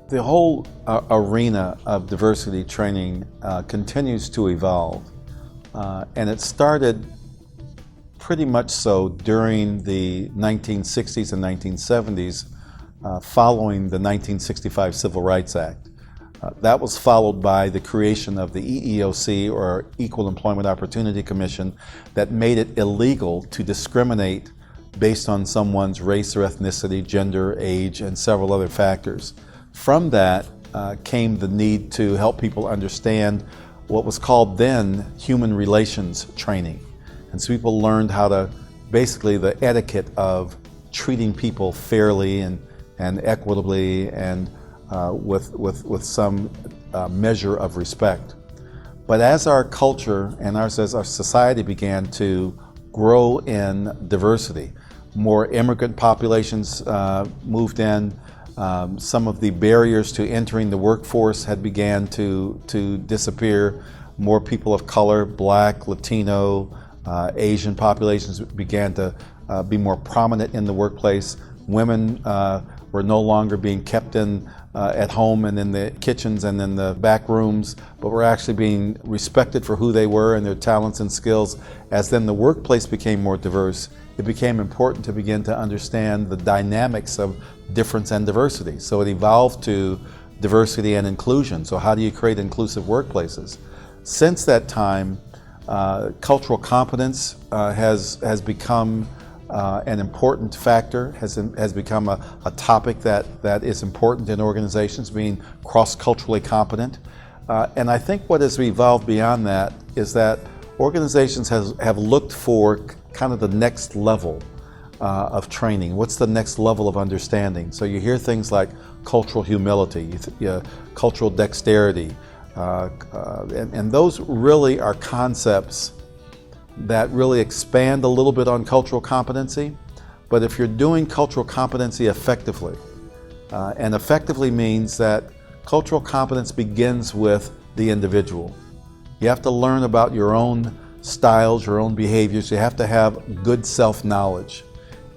The whole arena of diversity training continues to evolve, and it started pretty much so during the 1960s and 1970s, following the 1965 Civil Rights Act. That was followed by the creation of the EEOC, or Equal Employment Opportunity Commission, that made it illegal to discriminate based on someone's race or ethnicity, gender, age, and several other factors. From that came the need to help people understand what was called then human relations training. And so people learned how to, basically the etiquette of treating people fairly and equitably and with some measure of respect. But as our culture and as our society began to grow in diversity, more immigrant populations moved in. Some of the barriers to entering the workforce had began to disappear. More people of color, Black, Latino, Asian populations began to be more prominent in the workplace. Women were no longer being kept at home and in the kitchens and in the back rooms, but were actually being respected for who they were and their talents and skills. As then the workplace became more diverse, it became important to begin to understand the dynamics of difference and diversity. So it evolved to diversity and inclusion. So how do you create inclusive workplaces? Since that time, cultural competence has become an important factor, has become a topic that is important in organizations, being cross-culturally competent. And I think what has evolved beyond that is that organizations have looked for kind of the next level of training. What's the next level of understanding? So you hear things like cultural humility, cultural dexterity, and those really are concepts that really expand a little bit on cultural competency. But if you're doing cultural competency effectively, and effectively means that cultural competence begins with the individual. You have to learn about your own styles, your own behaviors. You have to have good self-knowledge.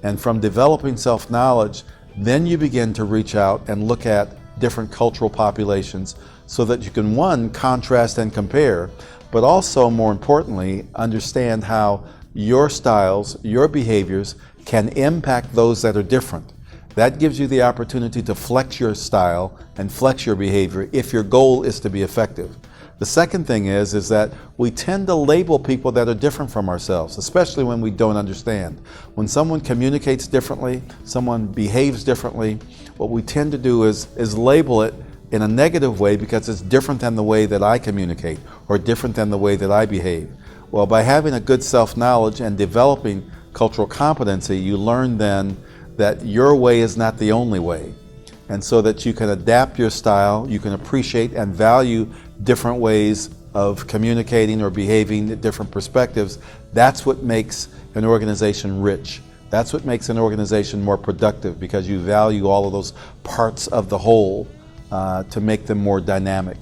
And from developing self-knowledge, then you begin to reach out and look at different cultural populations so that you can, one, contrast and compare, but also, more importantly, understand how your styles, your behaviors can impact those that are different. That gives you the opportunity to flex your style and flex your behavior if your goal is to be effective. The second thing is that we tend to label people that are different from ourselves, especially when we don't understand. When someone communicates differently, someone behaves differently, what we tend to do is label it in a negative way because it's different than the way that I communicate or different than the way that I behave. Well, by having a good self-knowledge and developing cultural competency, you learn then that your way is not the only way. And so that you can adapt your style, you can appreciate and value different ways of communicating or behaving at different perspectives. That's what makes an organization rich. That's what makes an organization more productive, because you value all of those parts of the whole to make them more dynamic.